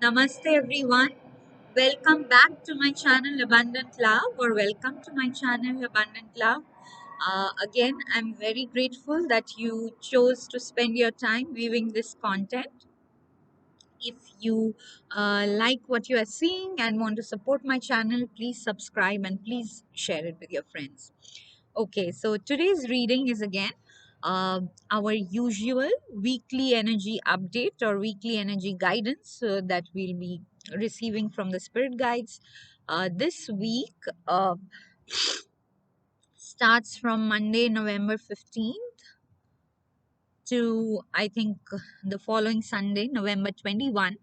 Namaste everyone. Welcome back to my channel Abundant Love, or welcome to my channel Abundant Love. Again, I'm very grateful that you chose to spend your time viewing this content. If you like what you are seeing and want to support my channel, please subscribe and please share it with your friends. Okay, so today's reading is again our usual weekly energy update or weekly energy guidance that we'll be receiving from the spirit guides. This week starts from Monday, November 15th to I think the following Sunday, November 21.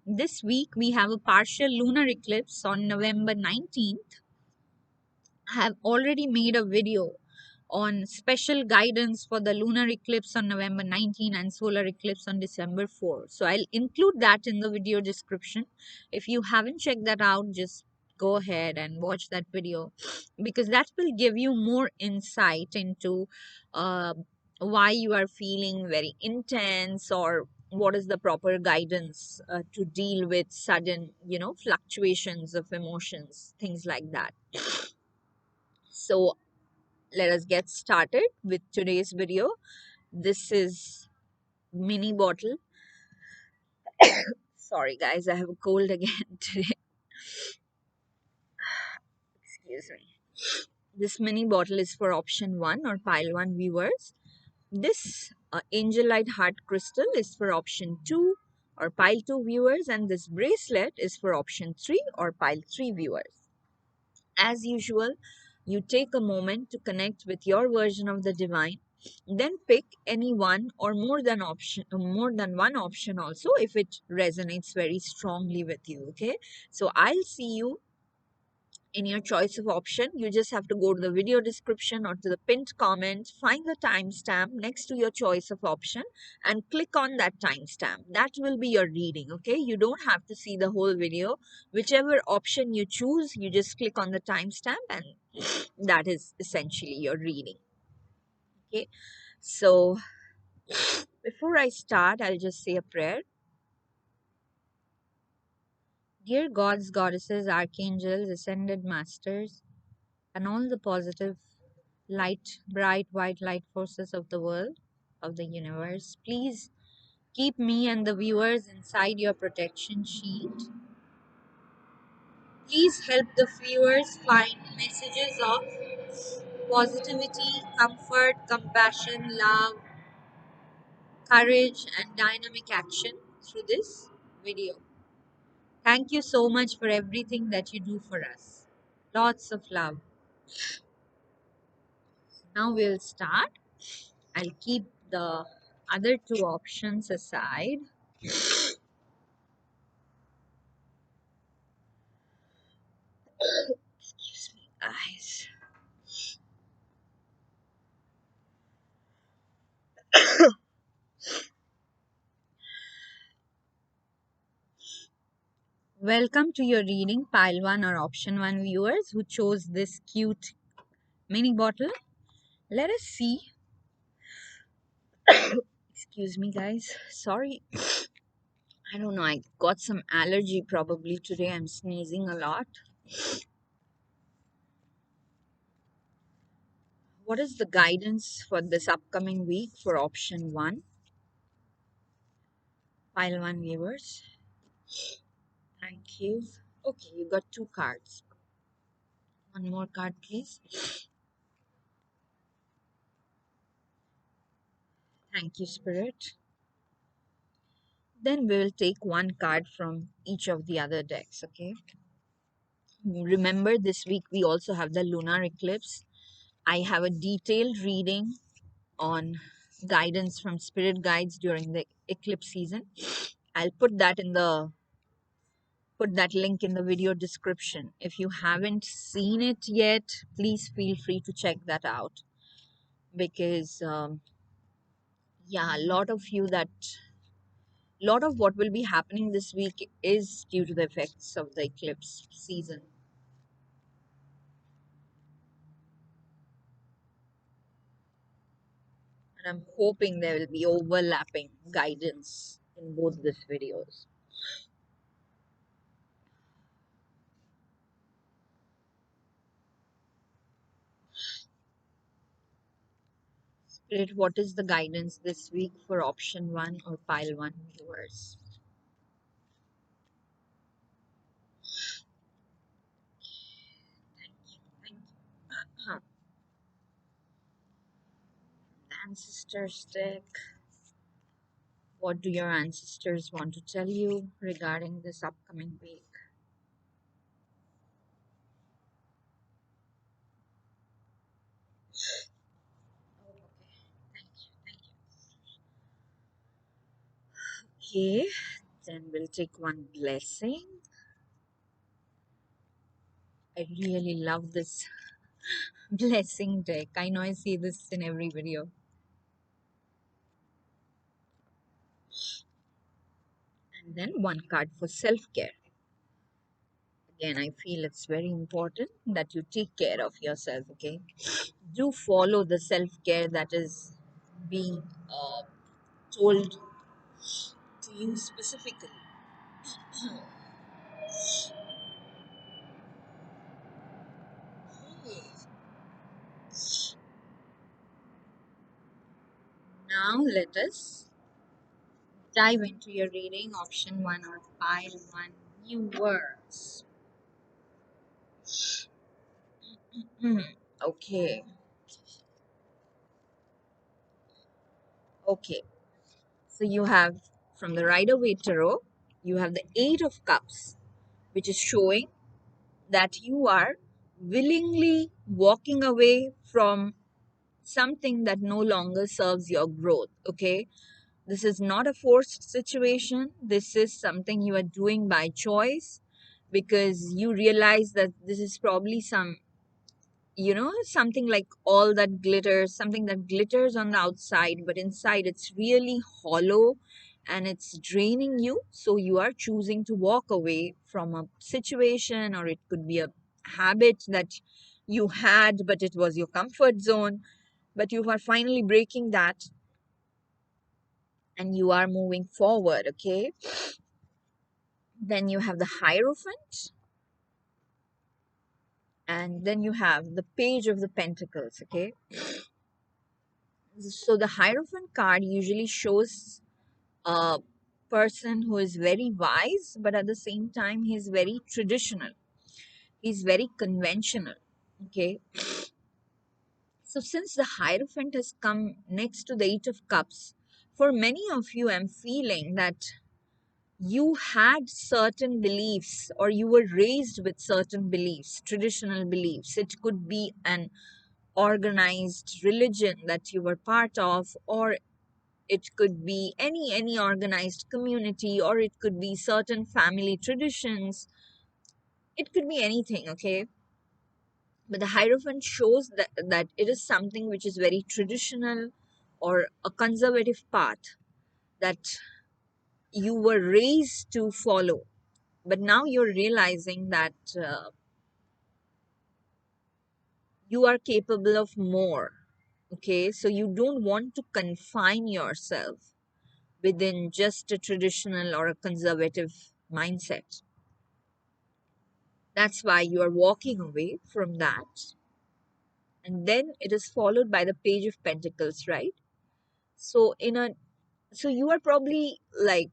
This week we have a partial lunar eclipse on November 19th. I have already made a video on special guidance for the lunar eclipse on November 19 and solar eclipse on December 4. So I'll include that in the video description. If you haven't checked that out, just go ahead and watch that video, because that will give you more insight into uh, why you are feeling very intense, or what is the proper guidance to deal with sudden, fluctuations of emotions, things like that. So let us get started with today's video. This is mini bottle. Sorry guys, I have a cold again today. Excuse me. This mini bottle is for option 1 or pile 1 viewers. This angel light heart crystal is for option 2 or pile 2 viewers, and this bracelet is for option 3 or pile 3 viewers. As usual, you take a moment to connect with your version of the divine. Then pick any one or more than one option also, if it resonates very strongly with you. Okay, so I'll see you in your choice of option. You just have to go to the video description or to the pinned comment, find the timestamp next to your choice of option, and click on that timestamp. That will be your reading. Okay, you don't have to see the whole video. Whichever option you choose, you just click on the timestamp, and that is essentially your reading. Okay, so before I start, I'll just say a prayer. Dear gods, goddesses, archangels, ascended masters, and all the positive light, bright white light forces of the world, of the universe, please keep me and the viewers inside your protection shield. Please help the viewers find messages of positivity, comfort, compassion, love, courage, and dynamic action through this video. Thank you so much for everything that you do for us. Lots of love. Now we'll start. I'll keep the other two options aside. Excuse me, guys. Welcome to your reading, pile 1 or option 1 viewers who chose this cute mini bottle. Let us see. Excuse me, guys. Sorry. I don't know. I got some allergy probably today. I'm sneezing a lot. What is the guidance for this upcoming week for option 1? Pile 1 viewers. Thank you. Okay, you got 2 cards. One more card, please. Thank you, Spirit. Then we will take one card from each of the other decks, okay? Remember, this week we also have the lunar eclipse. I have a detailed reading on guidance from spirit guides during the eclipse season. I'll put that link in the video description. If you haven't seen it yet, please feel free to check that out, because yeah, a lot of what will be happening this week is due to the effects of the eclipse season. And I'm hoping there will be overlapping guidance in both these videos. Spirit, what is the guidance this week for option 1 or pile 1 viewers? Thank you. Thank you. The ancestors deck. What do your ancestors want to tell you regarding this upcoming week? Oh, okay. Thank you. Thank you. Okay. Then we'll take one blessing. I really love this blessing deck. I know I see this in every video. And then one card for self care. Again, I feel it's very important that you take care of yourself, okay? Do follow the self care that is being told to you specifically. Okay. Now let us dive into your reading. Option 1 or pile 1 new words. Okay. Okay. So you have from the Rider Waite Tarot, you have the Eight of Cups, which is showing that you are willingly walking away from something that no longer serves your growth. Okay. This is not a forced situation. This is something you are doing by choice because you realize that this is probably something like all that glitters, something that glitters on the outside, but inside it's really hollow and it's draining you. So you are choosing to walk away from a situation, or it could be a habit that you had, but it was your comfort zone. But you are finally breaking that and you are moving forward, okay? Then you have the Hierophant, and then you have the Page of the Pentacles, okay? So the Hierophant card usually shows a person who is very wise, but at the same time, he's very traditional. He's very conventional. Okay. So since the Hierophant has come next to the Eight of Cups, for many of you, I'm feeling that you had certain beliefs or you were raised with certain beliefs, traditional beliefs. It could be an organized religion that you were part of, or it could be any organized community, or it could be certain family traditions. It could be anything, okay? But the Hierophant shows that it is something which is very traditional or a conservative path that you were raised to follow. But now you're realizing that you are capable of more, okay? So you don't want to confine yourself within just a traditional or a conservative mindset. That's why you are walking away from that. And then it is followed by the Page of Pentacles, right? So so you are probably like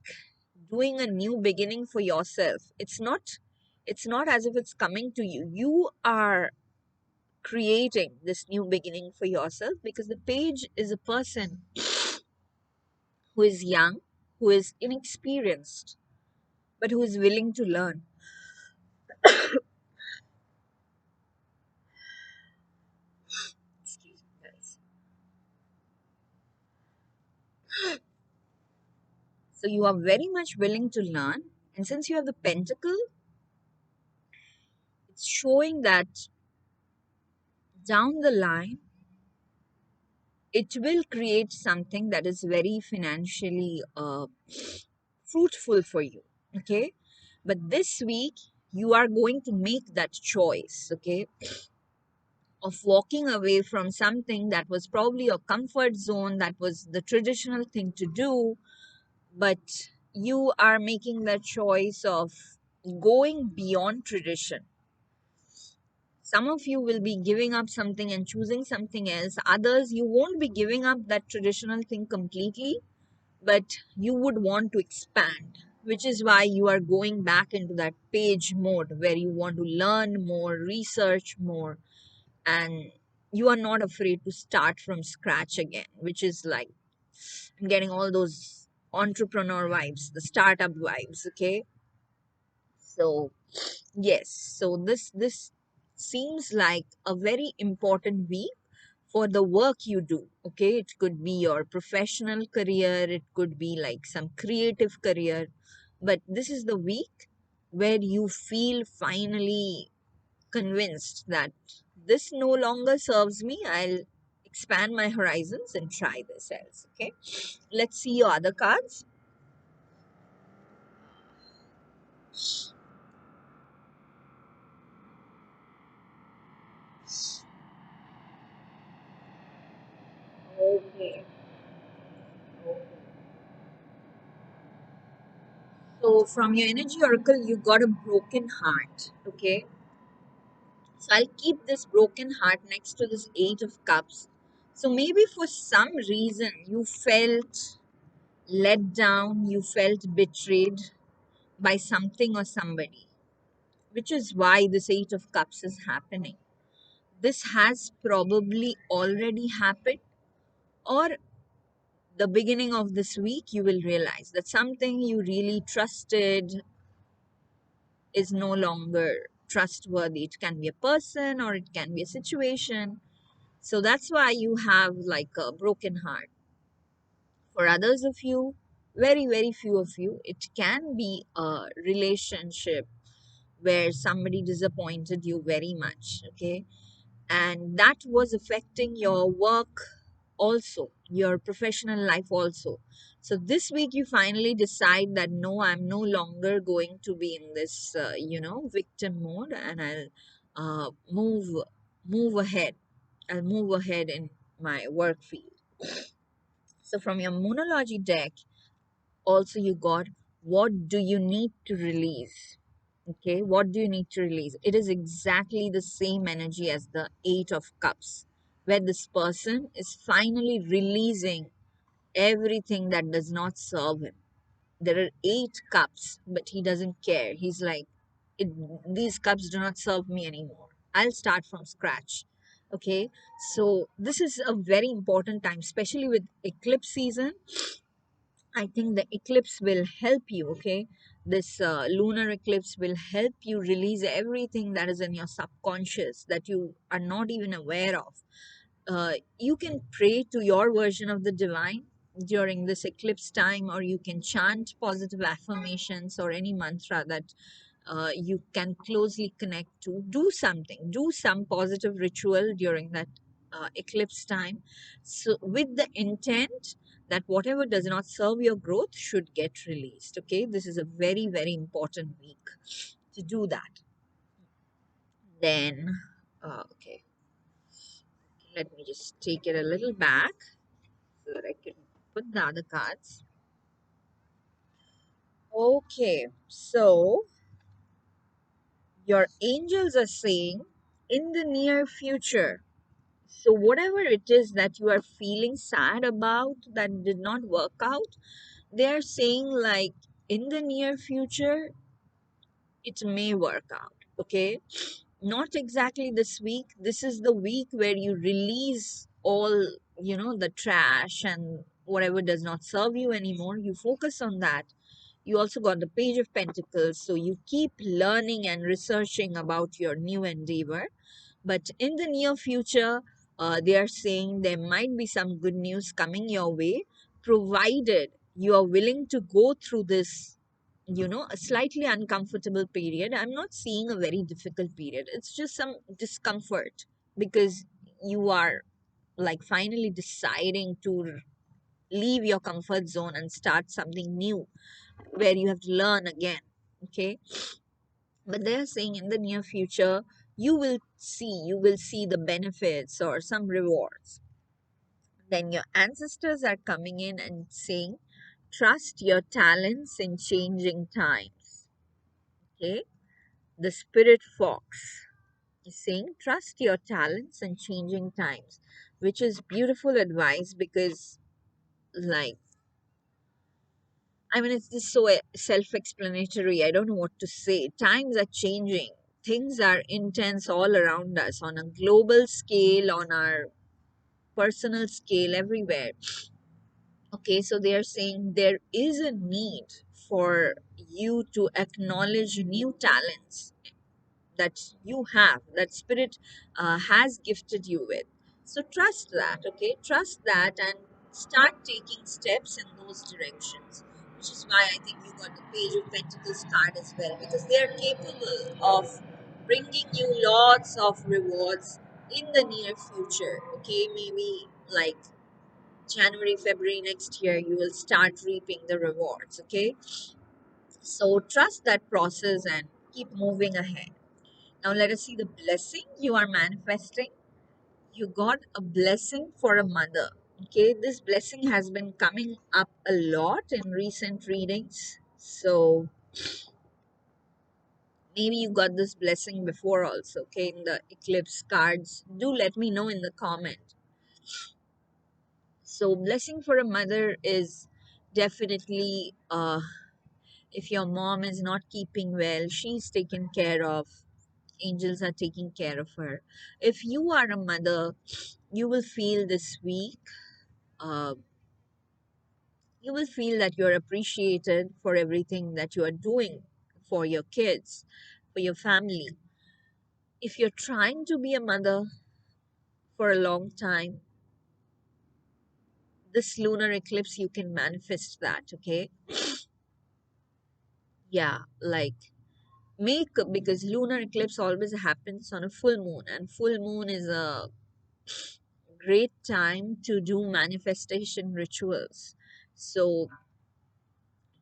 doing a new beginning for yourself. It's not as if it's coming to you. You are creating this new beginning for yourself because the page is a person who is young, who is inexperienced, but who is willing to learn. Excuse me, guys. So you are very much willing to learn. And since you have the pentacle, it's showing that down the line, it will create something that is very financially fruitful for you. Okay. But this week, you are going to make that choice. Okay. Of walking away from something that was probably your comfort zone, that was the traditional thing to do, but you are making the choice of going beyond tradition. Some of you will be giving up something and choosing something else. Others, you won't be giving up that traditional thing completely, but you would want to expand, which is why you are going back into that page mode where you want to learn more, research more, and you are not afraid to start from scratch again, which is like I'm getting all those entrepreneur vibes, the startup vibes. Okay, so yes, so this seems like a very important week for the work you do. Okay, it could be your professional career, it could be like some creative career, but this is the week where you feel finally convinced that this no longer serves me. I'll expand my horizons and try this else. Okay, let's see your other cards. Okay. So from your energy oracle, you got a broken heart. Okay, so I'll keep this broken heart next to this Eight of Cups. So maybe for some reason you felt let down, you felt betrayed by something or somebody, which is why this Eight of Cups is happening. This has probably already happened, or the beginning of this week, you will realize that something you really trusted is no longer trustworthy. It can be a person or it can be a situation. So that's why you have like a broken heart. For others of you, very, very few of you, it can be a relationship where somebody disappointed you very much. Okay. And that was affecting your work also, your professional life also. So this week you finally decide that no, I'm no longer going to be in this victim mode, and I'll move ahead. I'll move ahead in my work field. So from your Moonology deck, also you got, what do you need to release? Okay, what do you need to release? It is exactly the same energy as the Eight of Cups, where this person is finally releasing everything that does not serve him. There are eight cups, but he doesn't care. He's like, it, these cups do not serve me anymore. I'll start from scratch. Okay, so this is a very important time, especially with eclipse season. I think the eclipse will help you. Okay, this lunar eclipse will help you release everything that is in your subconscious that you are not even aware of. You can pray to your version of the divine during this eclipse time, or you can chant positive affirmations or any mantra that you can closely connect to. Do something, do some positive ritual during that eclipse time, so with the intent that whatever does not serve your growth should get released. Okay, this is a very, very important week to do that. Then okay, let me just take it a little back so that I can put the other cards. Okay, so your angels are saying in the near future. So, whatever it is that you are feeling sad about that did not work out, they are saying, like, in the near future, it may work out. Okay, not exactly this week. This is the week where you release all, the trash and whatever does not serve you anymore. You focus on that. You also got the Page of Pentacles, so you keep learning and researching about your new endeavor. But in the near future, they are saying there might be some good news coming your way, provided you are willing to go through this, a slightly uncomfortable period. I'm not seeing a very difficult period, it's just some discomfort because you are like finally deciding to leave your comfort zone and start something new where you have to learn again. Okay, but they are saying in the near future you will see the benefits or some rewards. Then your ancestors are coming in and saying, trust your talents in changing times. Okay, the spirit fox is saying trust your talents and changing times, which is beautiful advice because, like, I mean, it's just so self explanatory. I don't know what to say. Times are changing, things are intense all around us on a global scale, on our personal scale, everywhere. Okay, so they are saying there is a need for you to acknowledge new talents that you have, that spirit has gifted you with. So trust that, okay? Trust that and start taking steps in those directions. Which is why I think you got the Page of Pentacles card as well, because they are capable of bringing you lots of rewards in the near future, okay? Maybe like January, February next year, you will start reaping the rewards, okay? So trust that process and keep moving ahead. Now let us see the blessing you are manifesting. You got a blessing for a mother. Okay, this blessing has been coming up a lot in recent readings. So maybe you got this blessing before also, okay, in the eclipse cards. Do let me know in the comment. So blessing for a mother is definitely if your mom is not keeping well, she's taken care of. Angels are taking care of her. If you are a mother, you will feel this week, uh, you will feel that you're appreciated for everything that you are doing for your kids, for your family. If you're trying to be a mother for a long time, this lunar eclipse, you can manifest that, okay? Yeah, like make, because lunar eclipse always happens on a full moon, and full moon is a great time to do manifestation rituals. So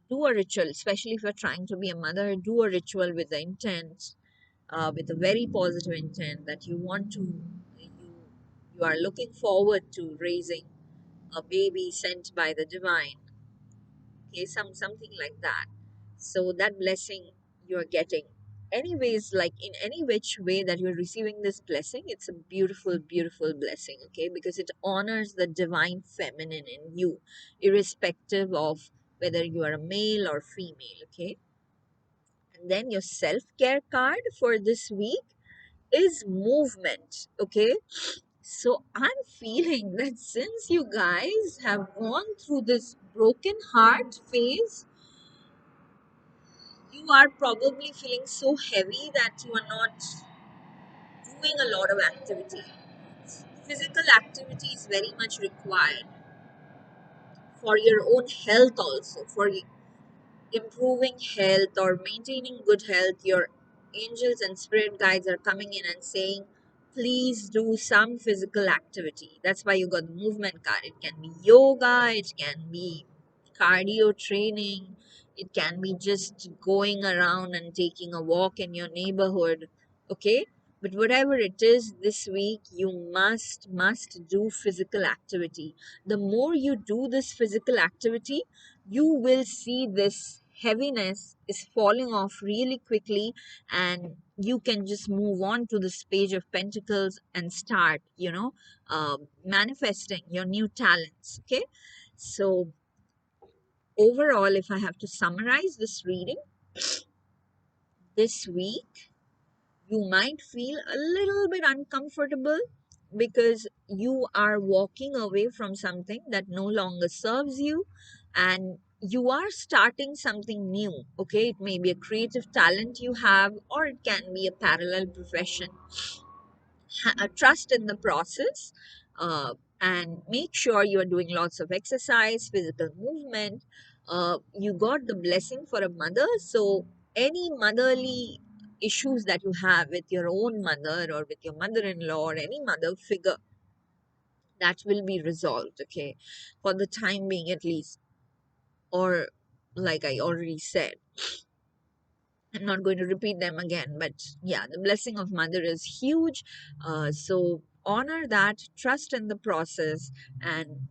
do a ritual, especially if you're trying to be a mother, do a ritual with the intent, with a very positive intent that you want to, you are looking forward to raising a baby sent by the divine. Okay, something like that. So that blessing you're getting. Anyways, like in any which way that you're receiving this blessing, it's a beautiful, beautiful blessing, okay? Because it honors the divine feminine in you, irrespective of whether you are a male or female, okay? And then your self care card for this week is movement, okay? So I'm feeling that since you guys have gone through this broken heart phase, you are probably feeling so heavy that you are not doing a lot of activity. Physical activity is very much required for your own health, also for improving health or maintaining good health. Your angels and spirit guides are coming in and saying, please do some physical activity. That's why you got the movement card. It can be yoga, it can be cardio training, it can be just going around and taking a walk in your neighborhood, okay? But whatever it is, this week you must do physical activity. The more you do this physical activity, you will see this heaviness is falling off really quickly, and you can just move on to this page of pentacles and start, manifesting your new talents, okay? So overall, if I have to summarize this reading, this week you might feel a little bit uncomfortable because you are walking away from something that no longer serves you, and you are starting something new, okay? It may be a creative talent you have, or it can be a parallel profession. Trust in the process, and make sure you are doing lots of exercise, physical movement. You got the blessing for a mother, so any motherly issues that you have with your own mother or with your mother-in-law or any mother figure, that will be resolved, okay, for the time being at least. Or like I already said, I'm not going to repeat them again, but yeah, the blessing of mother is huge. So honor that, trust in the process, and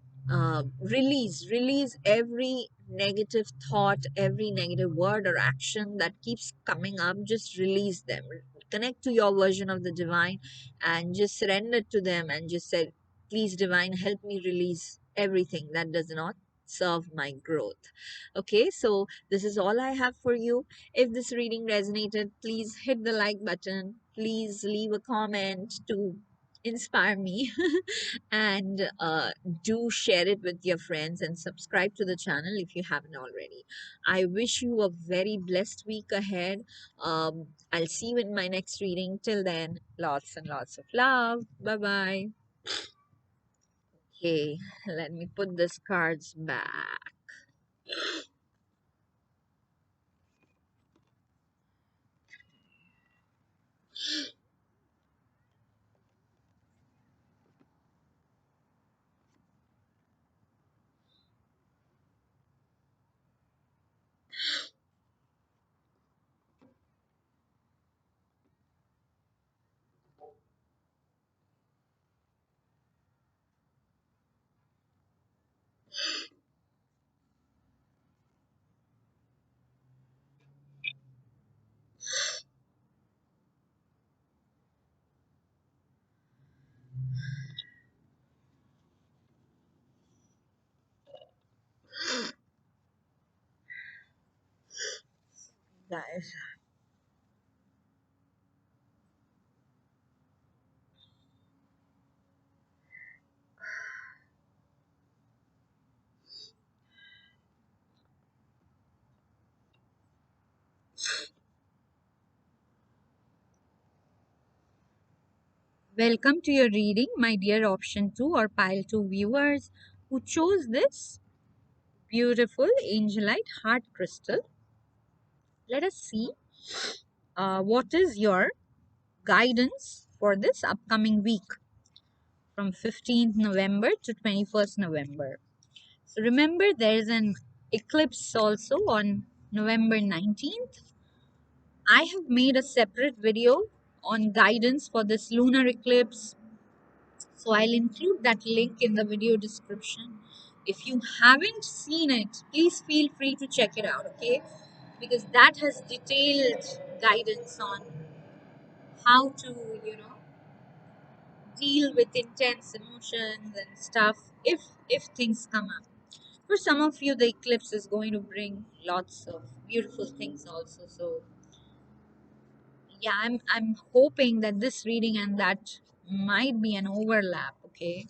release every negative thought, every negative word or action that keeps coming up. Just release them. connect to your version of the divine and just surrender to them and just said, please divine, help me release everything that does not serve my growth. Okay, so this is all I have for you. If this reading resonated, please hit the like button, please leave a comment to inspire me and do share it with your friends and subscribe to the channel if you haven't already. I wish you a very blessed week ahead. I'll see you in my next reading. Till then, lots and lots of love. Bye bye. Okay, let me put these cards back. Guys, welcome to your reading, my dear option 2 or pile 2 viewers who chose this beautiful angelite heart crystal. Let us see what is your guidance for this upcoming week from 15th November to 21st November. So remember, there is an eclipse also on November 19th. I have made a separate video on guidance for this lunar eclipse. So I'll include that link in the video description. If you haven't seen it, please feel free to check it out, okay? Because that has detailed guidance on how to, deal with intense emotions and stuff if things come up. For some of you, the eclipse is going to bring lots of beautiful things also. So yeah, I'm hoping that this reading and that might be an overlap, okay?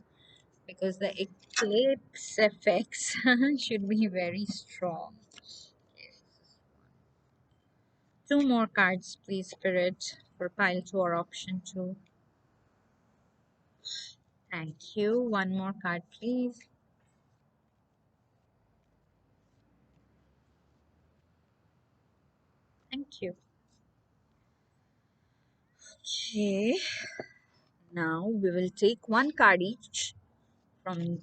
Because the eclipse effects should be very strong. Two more cards, please, Spirit, for pile two or option two. Thank you. One more card, please. Thank you. Okay. Now we will take one card each from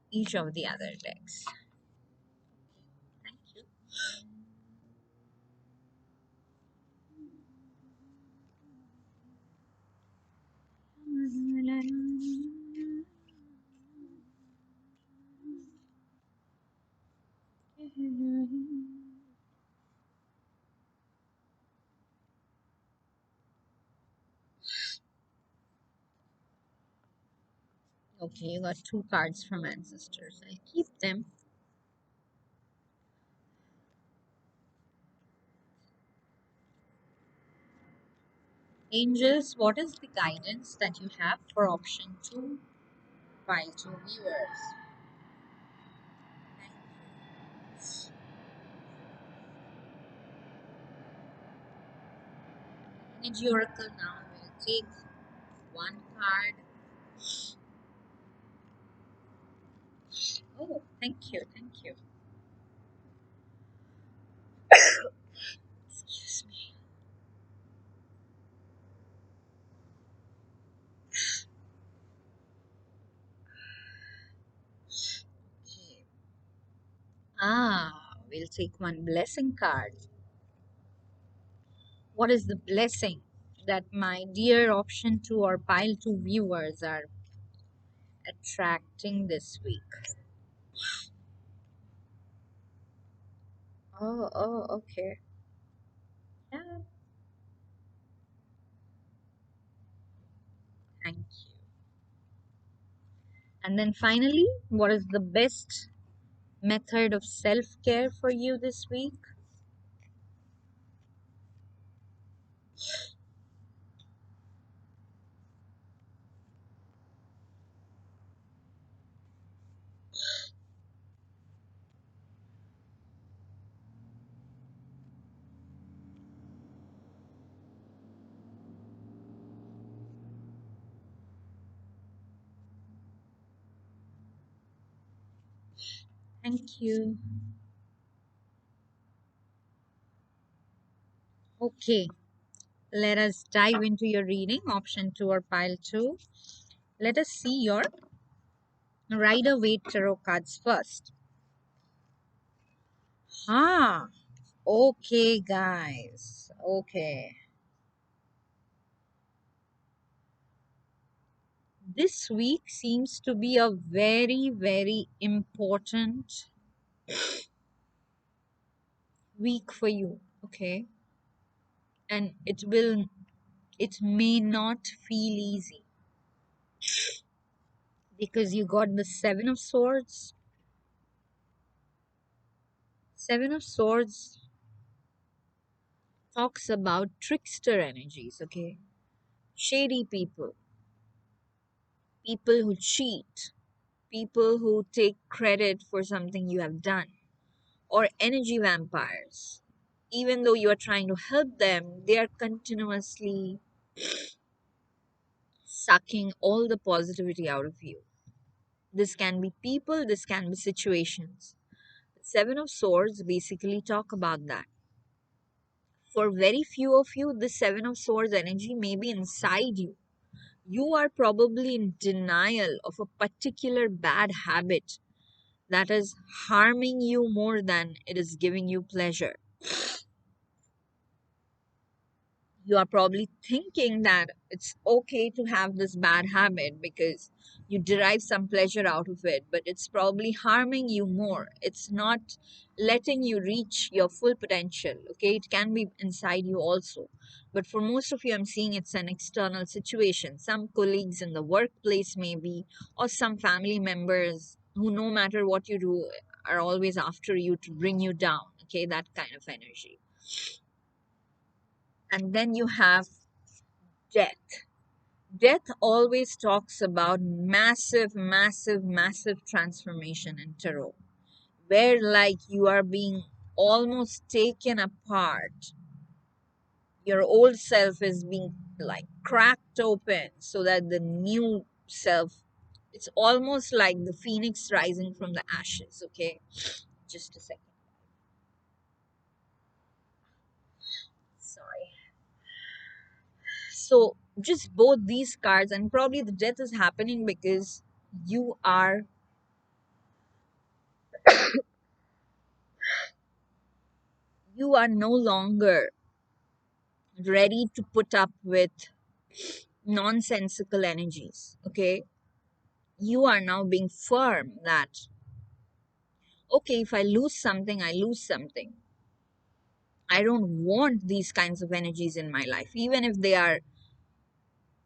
each of the other decks. Thank you. Okay, you got two cards from ancestors. I keep them. Angels, what is the guidance that you have for option two? Pile two viewers. Thank you. Energy Oracle now will take one card. Oh, thank you, thank you. Excuse me. Okay. We'll take one blessing card. What is the blessing that my dear option two or pile two viewers are attracting this week? Oh, okay. Yeah. And then finally, what is the best method of self-care for you this week? Thank you. Okay, let us dive into your reading, option 2 or pile 2. Let us see your Rider Waite tarot cards first. Ah, okay, guys. Okay. This week seems to be a very, very important week for you. Okay. And it may not feel easy because you got the Seven of Swords. Seven of Swords talks about trickster energies, okay? Shady people, people who cheat, people who take credit for something you have done, or energy vampires. Even though you are trying to help them, they are continuously sucking all the positivity out of you. This can be people, this can be situations. Seven of Swords basically talk about that. For very few of you, the Seven of Swords energy may be inside you. You are probably in denial of a particular bad habit that is harming you more than it is giving you pleasure. You are probably thinking that it's okay to have this bad habit because you derive some pleasure out of it, but it's probably harming you more. It's not letting you reach your full potential. Okay, it can be inside you also. But for most of you, I'm seeing it's an external situation. Some colleagues in the workplace, maybe, or some family members who, no matter what you do, are always after you to bring you down. Okay, that kind of energy. And then you have death. Death always talks about massive, massive, massive transformation in tarot, where like you are being almost taken apart. Your old self is being like cracked open so that the new self, it's almost like the phoenix rising from the ashes. Okay, just a second. Sorry. So, just both these cards, and probably the death is happening because you are you are no longer ready to put up with nonsensical energies. Okay, you are now being firm that okay, if I lose something, I lose something. I don't want these kinds of energies in my life, even if they are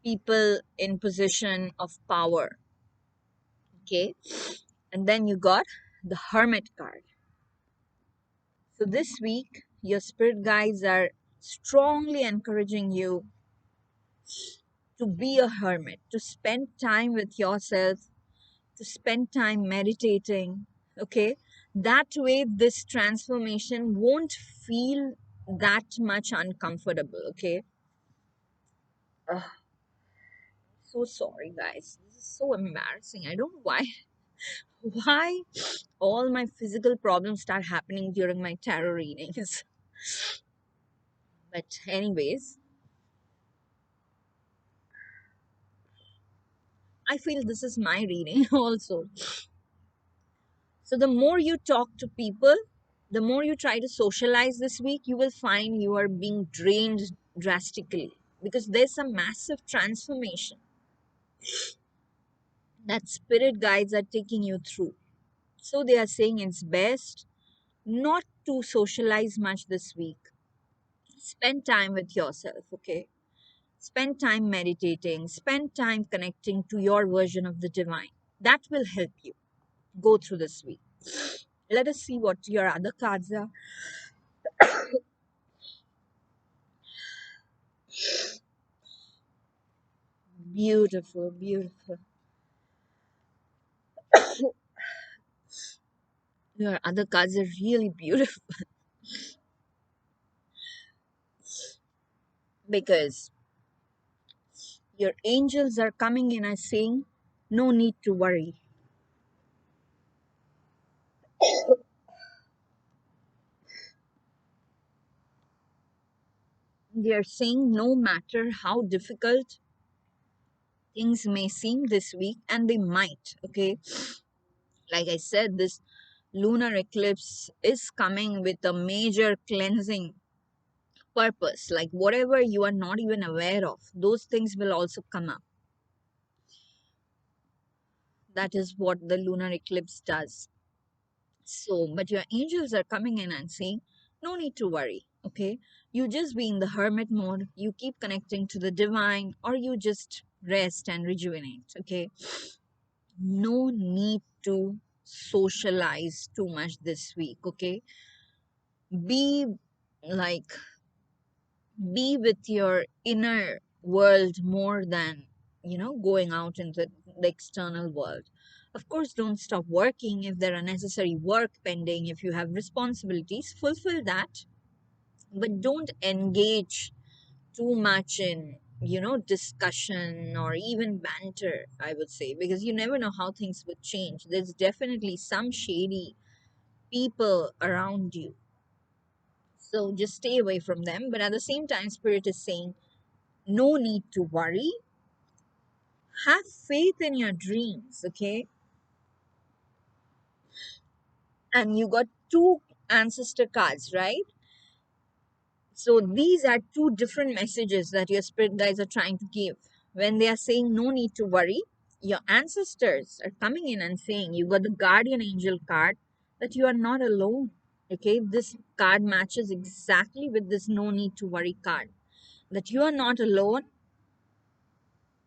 people in position of power. Okay, and then you got the Hermit card. So this week your spirit guides are strongly encouraging you to be a hermit, to spend time with yourself, to spend time meditating. Okay, that way this transformation won't feel that much uncomfortable. Okay. Ugh, so sorry guys, this is so embarrassing. I don't know why why all my physical problems start happening during my tarot readings. But anyways, I feel this is my reading also. So the more you talk to people, the more you try to socialize this week, you will find you are being drained drastically because there's a massive transformation that spirit guides are taking you through. So they are saying it's best not to socialize much this week. Spend time with yourself, okay? Spend time meditating, spend time connecting to your version of the divine. That will help you go through this week. Let us see what your other cards are. Beautiful, beautiful. Your other cards are really beautiful because your angels are coming in and saying, no need to worry. They are saying, no matter how difficult things may seem this week, and they might, okay? Like I said, this lunar eclipse is coming with a major cleansing purpose. Like whatever you are not even aware of, those things will also come up. That is what the lunar eclipse does. So, but your angels are coming in and saying, no need to worry, okay? You just be in the hermit mode, you keep connecting to the divine, or you just rest and rejuvenate, okay? No need to socialize too much this week, okay? Be like, be with your inner world more than, going out into the external world. Of course, don't stop working if there are necessary work pending. If you have responsibilities, fulfill that, but don't engage too much in, discussion or even banter, I would say, because you never know how things would change. There's definitely some shady people around you, so just stay away from them. But at the same time, spirit is saying, no need to worry. Have faith in your dreams, okay? And you got two ancestor cards, right? So these are two different messages that your spirit guides are trying to give. When they are saying no need to worry, your ancestors are coming in and saying, you got the guardian angel card, that you are not alone. Okay, this card matches exactly with this no need to worry card, that you are not alone.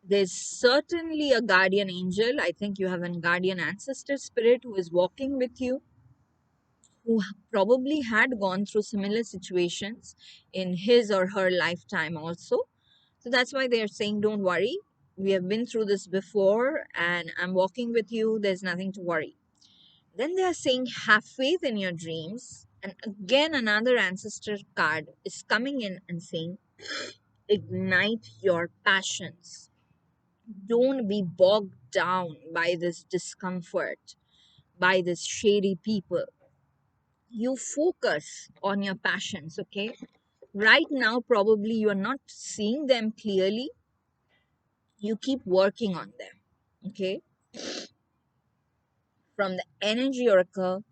There's certainly a guardian angel. I think you have a guardian ancestor spirit who is walking with you, who probably had gone through similar situations in his or her lifetime also. So that's why they're saying, don't worry. We have been through this before and I'm walking with you. There's nothing to worry. Then they are saying, have faith in your dreams. And again, another ancestor card is coming in and saying, ignite your passions. Don't be bogged down by this discomfort, by this shady people. You focus on your passions, okay? Right now, probably you are not seeing them clearly. You keep working on them, okay? From the energy oracle,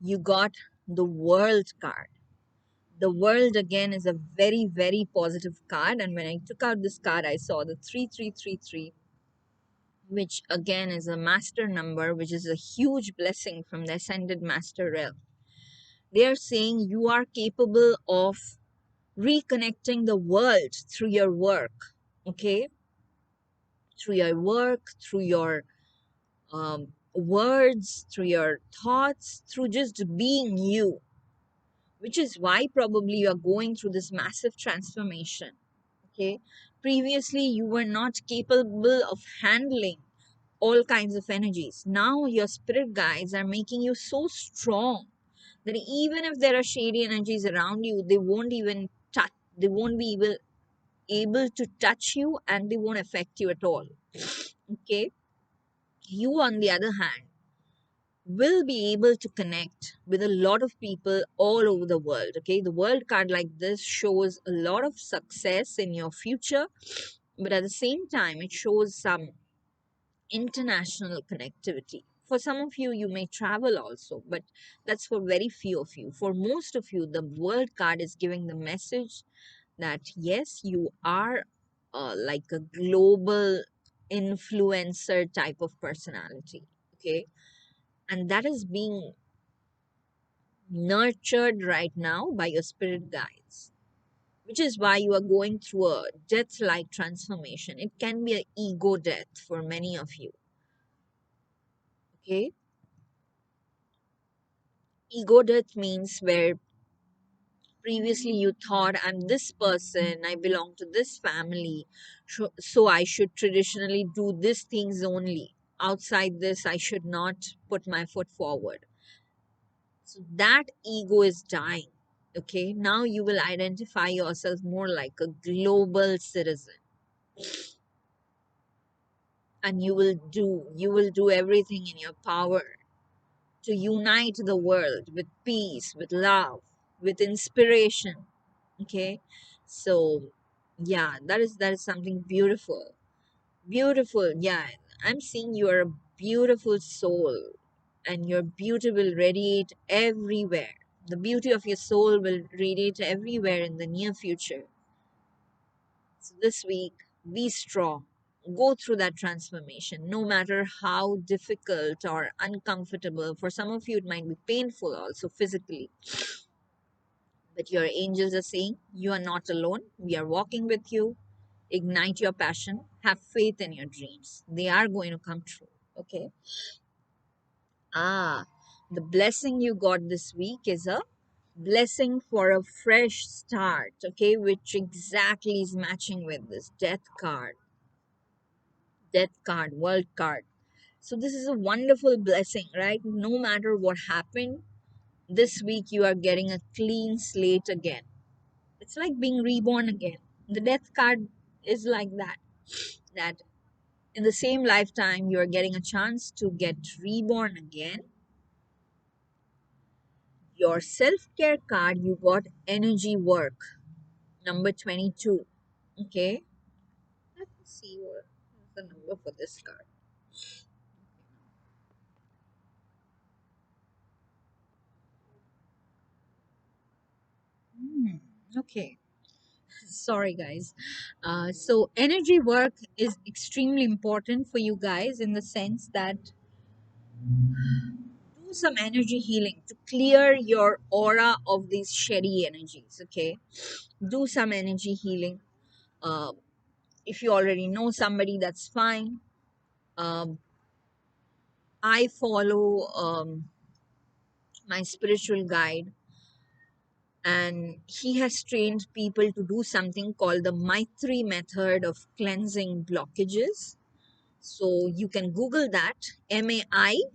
you got the world card. The world again is a very, very positive card. And when I took out this card, I saw the 3333, which again is a master number, which is a huge blessing from the ascended master realm. They are saying you are capable of reconnecting the world through your work, okay? Through your work, through your words, through your thoughts, through just being you, which is why probably you are going through this massive transformation, okay? Previously, you were not capable of handling all kinds of energies. Now, your spirit guides are making you so strong that even if there are shady energies around you, they won't even touch, they won't be able to touch you and they won't affect you at all. Okay. You, on the other hand, will be able to connect with a lot of people all over the world. Okay. The world card like this shows a lot of success in your future, but at the same time, it shows some international connectivity. For some of you, you may travel also, but that's for very few of you. For most of you, the world card is giving the message that yes, you are like a global influencer type of personality, okay? And that is being nurtured right now by your spirit guides, which is why you are going through a death like transformation. It can be an ego death for many of you. Okay, ego death means where previously you thought, I'm this person, I belong to this family, so I should traditionally do these things only. Outside this, I should not put my foot forward. So that ego is dying. Okay, now you will identify yourself more like a global citizen, and you will do everything in your power to unite the world with peace, with love, with inspiration. Okay, so yeah, that is something beautiful. Beautiful, yeah. I'm seeing you are a beautiful soul, and your beauty will radiate everywhere. The beauty of your soul will radiate everywhere in the near future. So this week, be strong. Go through that transformation, no matter how difficult or uncomfortable. For some of you, it might be painful also physically. But your angels are saying, you are not alone. We are walking with you. Ignite your passion. Have faith in your dreams. They are going to come true. Okay. Ah, the blessing you got this week is a blessing for a fresh start. Okay, which exactly is matching with this death card, world card. So this is a wonderful blessing, right? No matter what happened, this week you are getting a clean slate again. It's like being reborn again. The death card is like that. That in the same lifetime you are getting a chance to get reborn again. Your self-care card, you got energy work, number 22. Okay. Let me see what is the number for this card. Hmm, okay. Sorry, guys. So, energy work is extremely important for you guys in the sense that do some energy healing to clear your aura of these shady energies. Okay, do some energy healing. Uh, if you already know somebody, that's fine. Um, I follow my spiritual guide, and he has trained people to do something called the Maitri method of cleansing blockages. So you can Google that, MAI/TRI,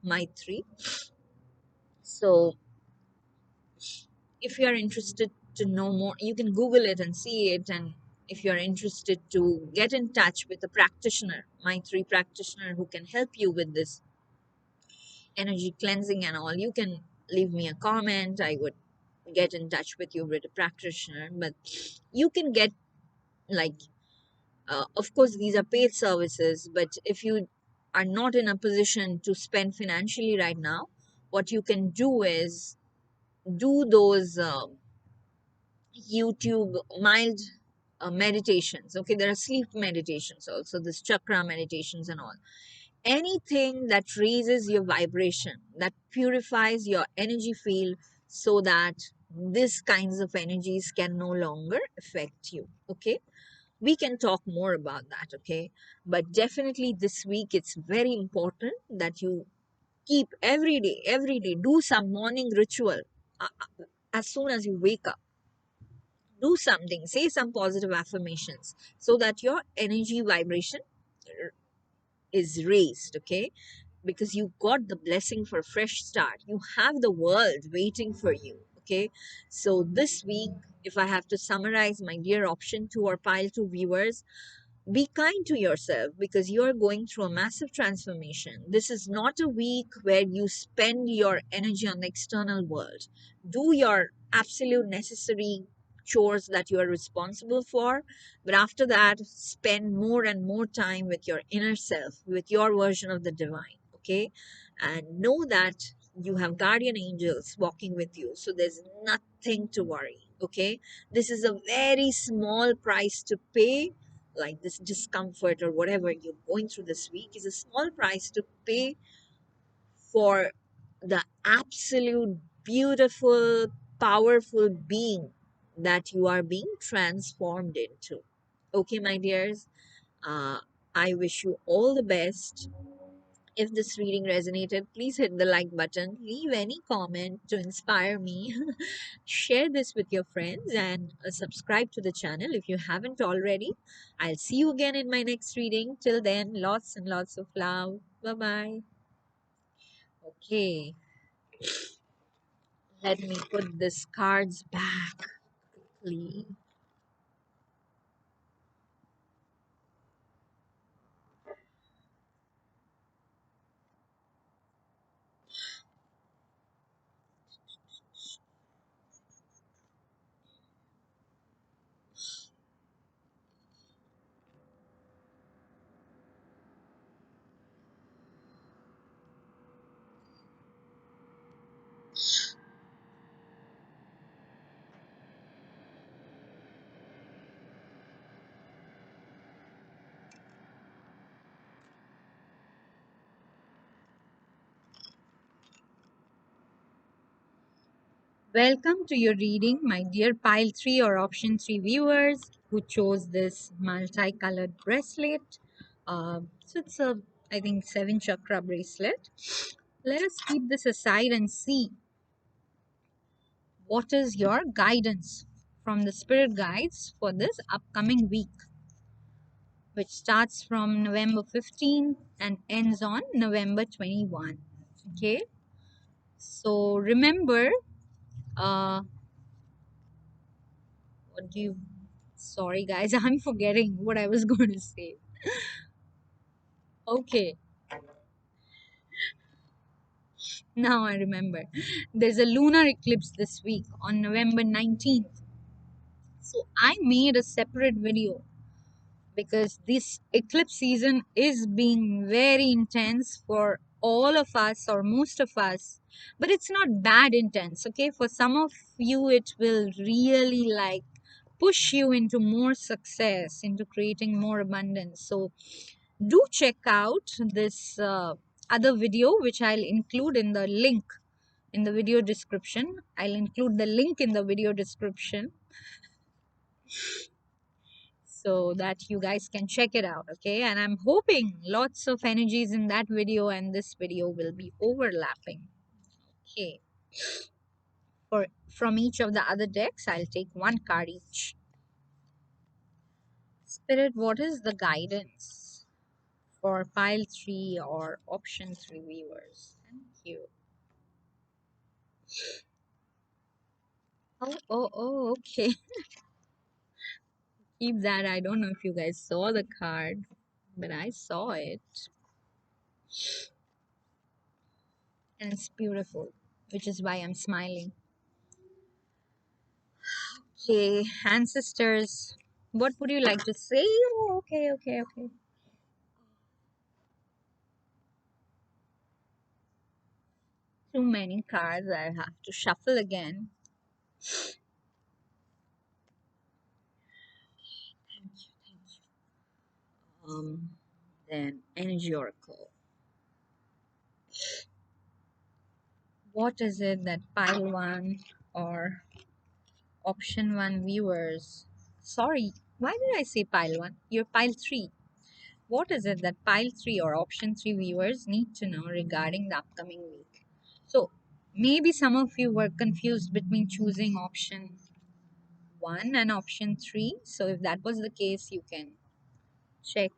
Maitri. So if you are interested to know more, you can Google it and see it. And if you're interested to get in touch with a practitioner, Maitri practitioner who can help you with this energy cleansing and all, you can leave me a comment. I would get in touch with you with a practitioner. But you can get, like, of course, these are paid services, but if you are not in a position to spend financially right now, what you can do is do those YouTube mild meditations. Okay, there are sleep meditations also, this chakra meditations and all. Anything that raises your vibration, that purifies your energy field, so that these kinds of energies can no longer affect you. Okay, we can talk more about that. Okay, but definitely this week it's very important that you keep every day do some morning ritual. As soon as you wake up, do something, say some positive affirmations, so that your energy vibration is raised. Okay, because you got the blessing for a fresh start. You have the world waiting for you. Okay, so this week, if I have to summarize, my dear option 2 or pile 2 viewers, be kind to yourself because you're going through a massive transformation. This is not a week where you spend your energy on the external world. Do your absolute necessary chores that you are responsible for, but after that, spend more and more time with your inner self, with your version of the divine. Okay, and know that you have guardian angels walking with you, so there's nothing to worry. Okay, this is a very small price to pay. Like this discomfort or whatever you're going through this week is a small price to pay for the absolute beautiful, powerful being that you are being transformed into. Okay, my dears, uh, I wish you all the best. If this reading resonated, please hit the like button, leave any comment to inspire me, share this with your friends, and subscribe to the channel if you haven't already. I'll see you again in my next reading. Till then, lots and lots of love. Bye bye. Okay, let me put these cards back quickly. Welcome to your reading, my dear pile 3 or option 3 viewers who chose this multicolored bracelet. So it's a, I think, 7 chakra bracelet. Let us keep this aside and see what is your guidance from the spirit guides for this upcoming week, which starts from November 15 and ends on November 21. Okay, so remember, uh, what do you sorry guys, I'm forgetting what I was going to say. Okay, now I remember. There's a lunar eclipse this week on November 19th. So I made a separate video because this eclipse season is being very intense for all of us or most of us. But it's not bad intense, okay? For some of you, it will really like push you into more success, into creating more abundance. So do check out this other video, which I'll include in the link in the video description. I'll include the link in the video description so that you guys can check it out. Okay, and I'm hoping lots of energies in that video and this video will be overlapping. Okay, for from each of the other decks, I'll take one card each. Spirit, what is the guidance for pile 3 or option 3 viewers? Thank you. Oh, okay. Keep that. I don't know if you guys saw the card, but I saw it. And it's beautiful, which is why I'm smiling. Okay, ancestors, what would you like to say? Oh, okay. Too many cards. I have to shuffle again. Thank you. Then Energy Oracle. What is it that pile 1 or option 1 viewers? Sorry, why did I say pile 1? You're pile 3. What is it that pile 3 or option 3 viewers need to know regarding the upcoming week? So, maybe some of you were confused between choosing option 1 and option 3. So, if that was the case, you can check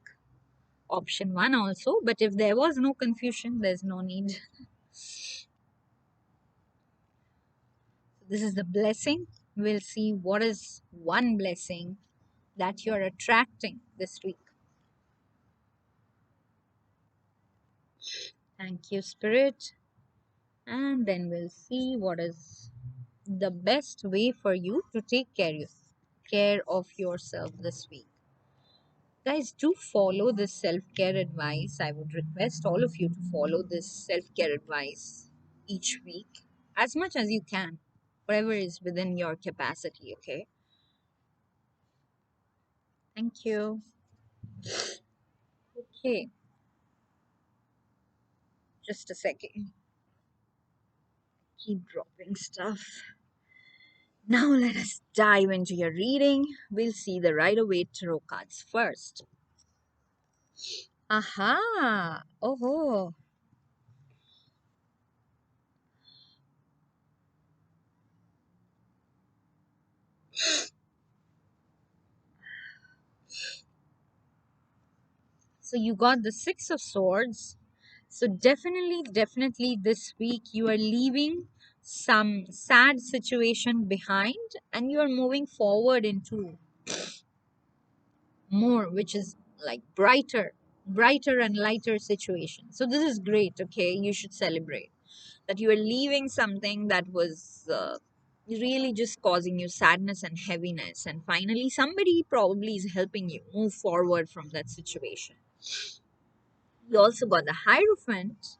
option 1 also. But if there was no confusion, there's no need. This is the blessing. We'll see what is one blessing that you're attracting this week. Thank you, Spirit. And then we'll see what is the best way for you to take care of yourself this week. Guys, do follow this self-care advice. I would request all of you to follow this self-care advice each week as much as you can, whatever is within your capacity. Okay, thank you. Okay, just a second. Keep dropping stuff. Now let us dive into your reading. We'll see the Rider-Waite tarot cards first. Aha. Oh. So you got the Six of Swords. So definitely this week you are leaving some sad situation behind and you are moving forward into more, which is like brighter and lighter situation. So this is great. Okay, you should celebrate that you are leaving something that was really just causing you sadness and heaviness, and finally somebody probably is helping you move forward from that situation. You also got the Hierophant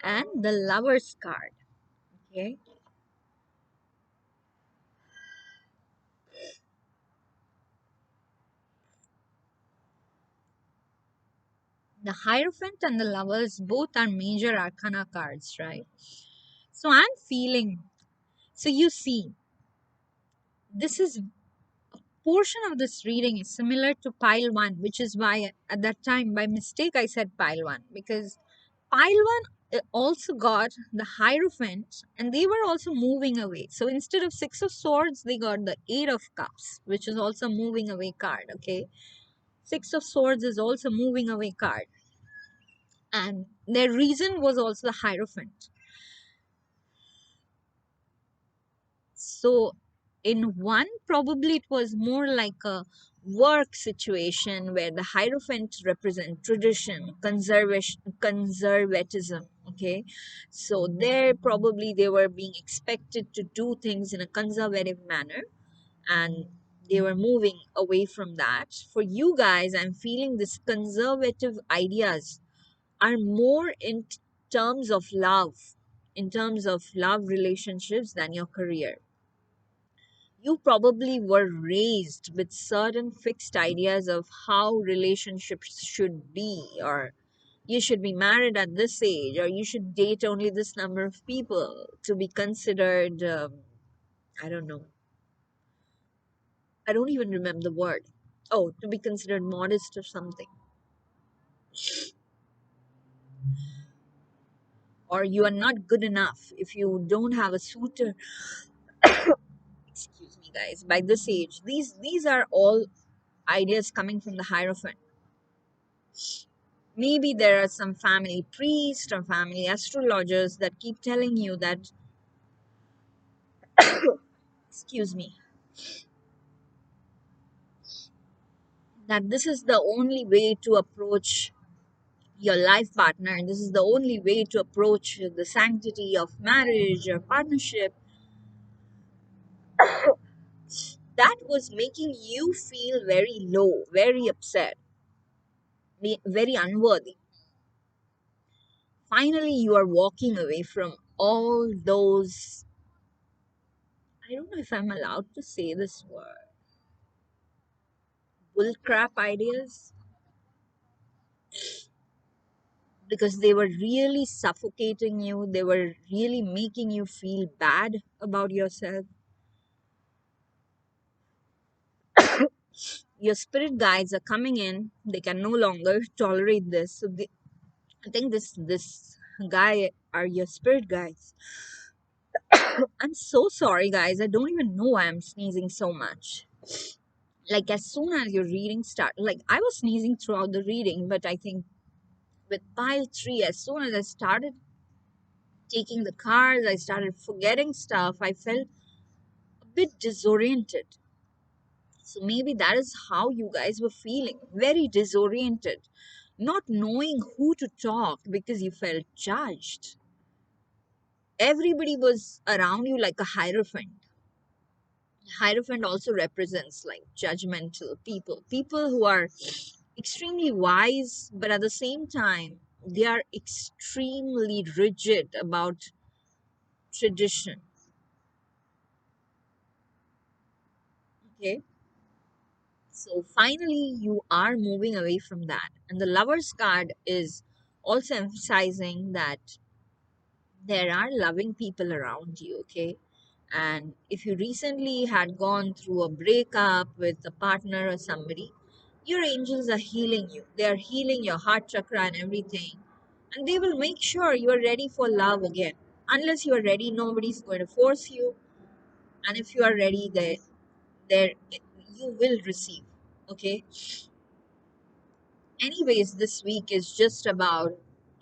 and the Lover's card. Okay, the Hierophant and the Lovers both are major arcana cards, right? So I'm feeling, so you see, this is portion of this reading is similar to pile 1, which is why at that time by mistake I said pile 1, because pile 1 also got the Hierophant and they were also moving away. So instead of Six of Swords, they got the Eight of Cups, which is also moving away card. Okay, Six of Swords is also moving away card, and their reason was also the Hierophant. So in one, probably it was more like a work situation where the Hierophant represent tradition, conservatism. Okay, so there probably they were being expected to do things in a conservative manner, and they were moving away from that. For you guys, I'm feeling this conservative ideas are more in terms of love, in terms of love relationships than your career. You probably were raised with certain fixed ideas of how relationships should be, or you should be married at this age, or you should date only this number of people to be considered, I don't know, I don't even remember the word. Oh, to be considered modest or something. Or you are not good enough if you don't have a suitor. Excuse me, guys. By this age, these are all ideas coming from the Hierophant. Maybe there are some family priests or family astrologers that keep telling you that, excuse me, that this is the only way to approach your life partner, and this is the only way to approach the sanctity of marriage or partnership. That was making you feel very low, very upset, very unworthy. Finally, you are walking away from all those, I don't know if I'm allowed to say this word, bullcrap ideas, because they were really suffocating you. They were really making you feel bad about yourself. Your spirit guides are coming in. They can no longer tolerate this. So I think this guy are your spirit guides. I'm so sorry, guys. I don't even know why I'm sneezing so much. Like as soon as your reading start, like I was sneezing throughout the reading, but I think with pile 3, as soon as I started taking the cards, I started forgetting stuff. I felt a bit disoriented. So maybe that is how you guys were feeling, very disoriented, not knowing who to talk because you felt judged. Everybody was around you like a Hierophant. Hierophant also represents like judgmental people, people who are extremely wise, but at the same time, they are extremely rigid about tradition. Okay, so finally, you are moving away from that. And the Lover's card is also emphasizing that there are loving people around you. Okay, and if you recently had gone through a breakup with a partner or somebody, Your angels are healing you. They are healing your heart chakra and everything. And they will make sure you are ready for love again. Unless you are ready, nobody's going to force you. And if you are ready, there you will receive. Okay. Anyways, this week is just about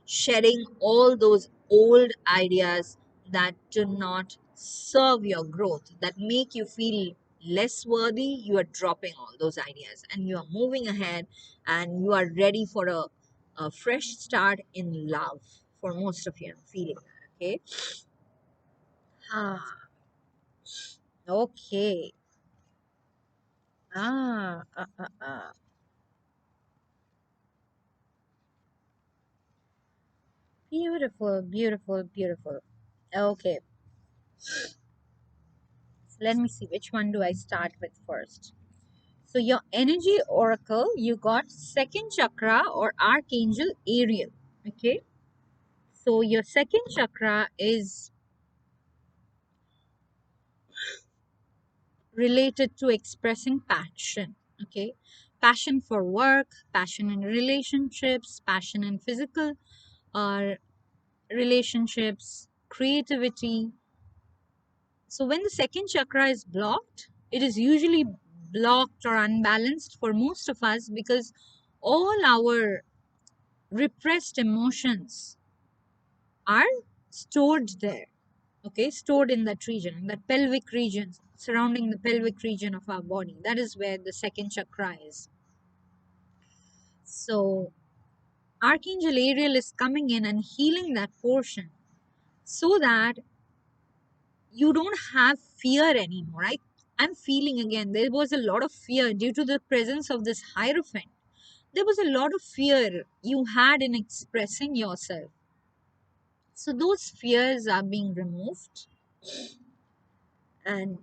shedding all those old ideas that do not serve your growth, that make you feel less worthy. You are dropping all those ideas and you are moving ahead, and you are ready for a fresh start in love. For most of you, I'm feeling that. Okay. Ah, okay. Ah. Beautiful, beautiful, beautiful. Okay, so let me see, which one do I start with first? So your energy oracle, you got second chakra or archangel Ariel. Okay. So your second chakra is related to expressing passion. Okay. Passion for work, passion in relationships, passion in physical uh, relationships, creativity. So when the second chakra is blocked, it is usually blocked or unbalanced for most of us because all our repressed emotions are stored there. Okay, stored in that region, that pelvic region, surrounding the pelvic region of our body. That is where the second chakra is. So Archangel Ariel is coming in and healing that portion so that you don't have fear anymore. I'm feeling again, there was a lot of fear due to the presence of this Hierophant. There was a lot of fear you had in expressing yourself. So those fears are being removed, and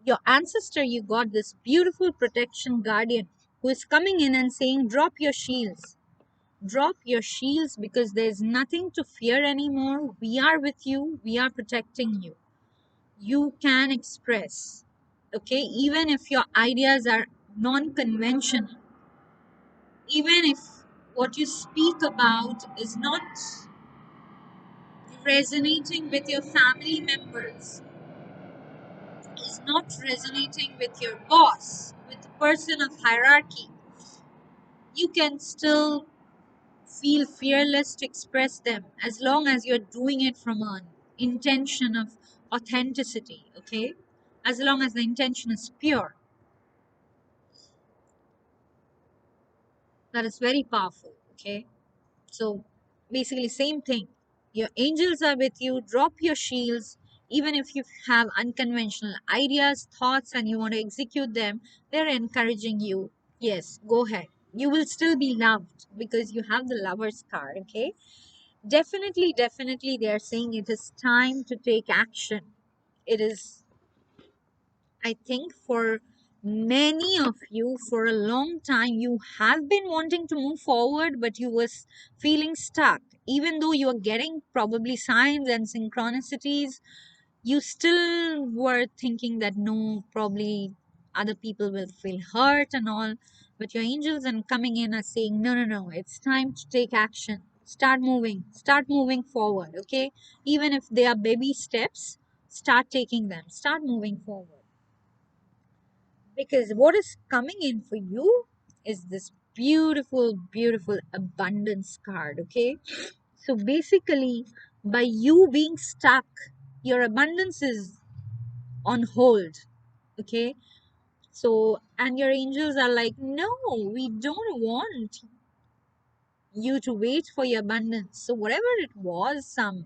your ancestor, you got this beautiful protection guardian who is coming in and saying, drop your shields. Drop your shields because there's nothing to fear anymore. We are with you, we are protecting you. You can express, okay, even if your ideas are non conventional, even if what you speak about is not resonating with your family members, is not resonating with your boss, with the person of hierarchy, you can still feel fearless to express them as long as you're doing it from an intention of authenticity, okay? As long as the intention is pure. That is very powerful, okay? So basically, same thing. Your angels are with you. Drop your shields. Even if you have unconventional ideas, thoughts, and you want to execute them, they're encouraging you. Yes, go ahead. You will still be loved because you have the lover's card, okay? Definitely, definitely, they are saying it is time to take action. It is, I think, for many of you, for a long time, you have been wanting to move forward, but you was feeling stuck. Even though you are getting probably signs and synchronicities, you still were thinking that no, probably other people will feel hurt and all. But your angels are coming in and saying, no, no, no, it's time to take action. Start moving forward, okay? Even if they are baby steps, start taking them, start moving forward, because what is coming in for you is this beautiful, beautiful abundance card. Okay, so basically, by you being stuck, your abundance is on hold. Okay, so and your angels are like, no, we don't want you to wait for your abundance. So whatever it was, some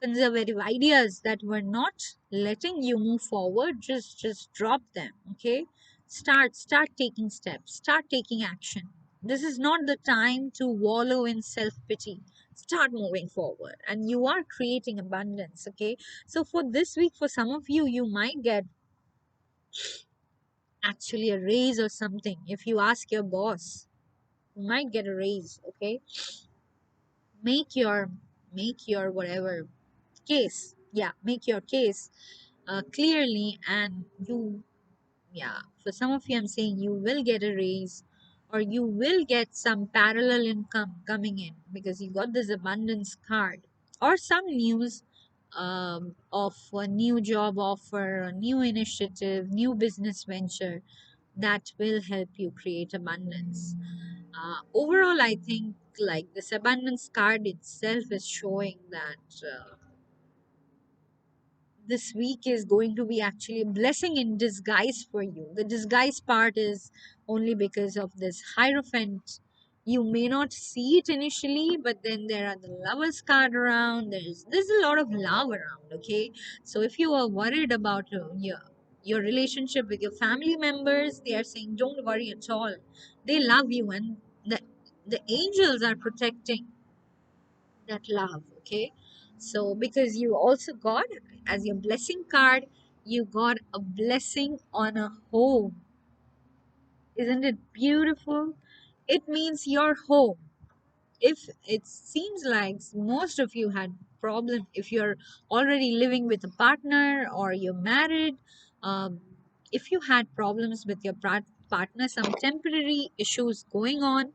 conservative ideas that were not letting you move forward, just drop them. Okay, start taking steps, start taking action. This is not the time to wallow in self-pity. Start moving forward and you are creating abundance. Okay, so for this week, for some of you, you might get actually a raise or something. If you ask your boss, you might get a raise. Okay, make your make your whatever case, yeah, make your case clearly, and you Yeah, for some of you, I'm saying you will get a raise or you will get some parallel income coming in because you got this abundance card, or some news of a new job offer, a new initiative, new business venture that will help you create abundance. Overall, I think like this abundance card itself is showing that. This week is going to be actually a blessing in disguise for you. The disguise part is only because of this Hierophant. You may not see it initially, but then there are the lovers card around. There's a lot of love around. Okay, so if you are worried about your relationship with your family members, they are saying don't worry at all. They love you, and the angels are protecting that love. Okay, so because you also got as your blessing card, you got a blessing on a home. Isn't it beautiful? It means your home. If it seems like most of you had problem, if you're already living with a partner or you're married, um, if you had problems with your partner, some temporary issues going on,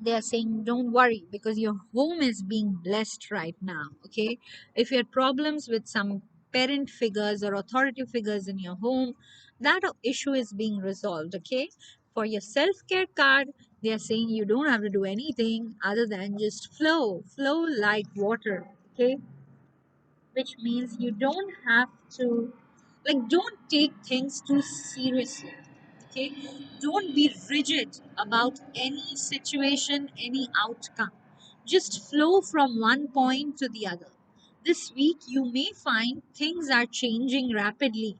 they are saying don't worry because your home is being blessed right now. Okay, if you had problems with some parent figures or authority figures in your home, that issue is being resolved. Okay, for your self-care card, they are saying you don't have to do anything other than just flow like water. Okay, which means you don't have to, like, don't take things too seriously. Okay, don't be rigid about any situation, any outcome. Just flow from one point to the other. This week you may find things are changing rapidly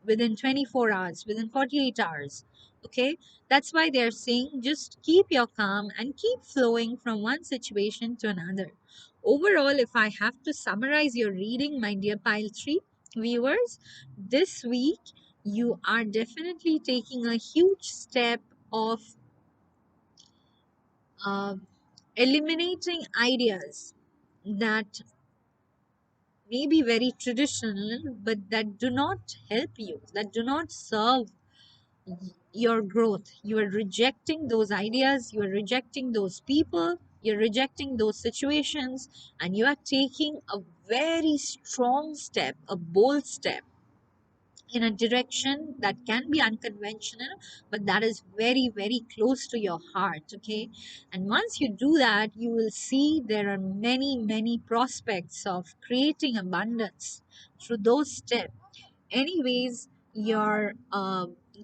within 24 hours, within 48 hours. Okay, that's why they're saying just keep your calm and keep flowing from one situation to another. Overall, if I have to summarize your reading, my dear Pile 3 viewers, this week you are definitely taking a huge step of uh, eliminating ideas that may be very traditional but that do not help you, that do not serve your growth. You are rejecting those ideas, you are rejecting those people, you're rejecting those situations, and you are taking a very strong step, a bold step in a direction that can be unconventional, but that is very, very close to your heart. Okay, and once you do that, you will see there are many, many prospects of creating abundance through those steps. Anyways, your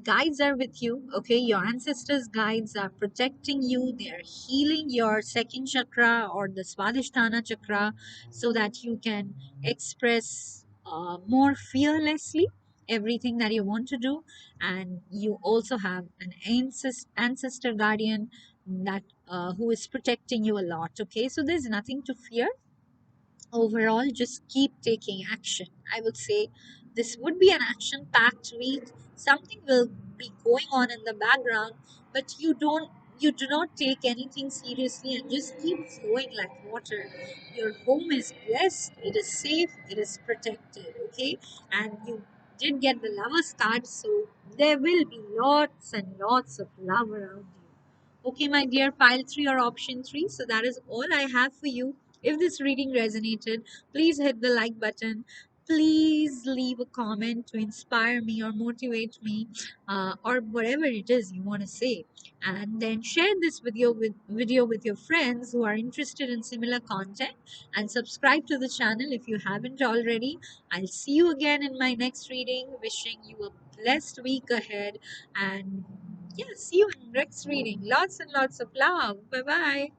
guides are with you. Okay, your ancestors guides are protecting you. They are healing your second chakra or the swadhisthana chakra so that you can express more fearlessly everything that you want to do. And you also have an ancestor guardian that who is protecting you a lot. Okay, so there's nothing to fear. Overall, just keep taking action. I would say this would be an action packed week. Something will be going on in the background, but you do not take anything seriously and just keep flowing like water. Your home is blessed, it is safe, it is protected. Okay, and you did get the lovers card, so there will be lots and lots of love around you. Okay, my dear, pile 3 or option 3. So that is all I have for you. If this reading resonated, please hit the like button. Please leave a comment to inspire me or motivate me, or whatever it is you want to say. And then share this video with your friends who are interested in similar content. And subscribe to the channel if you haven't already. I'll see you again in my next reading. Wishing you a blessed week ahead. And yeah, see you in next reading. Lots and lots of love. Bye bye.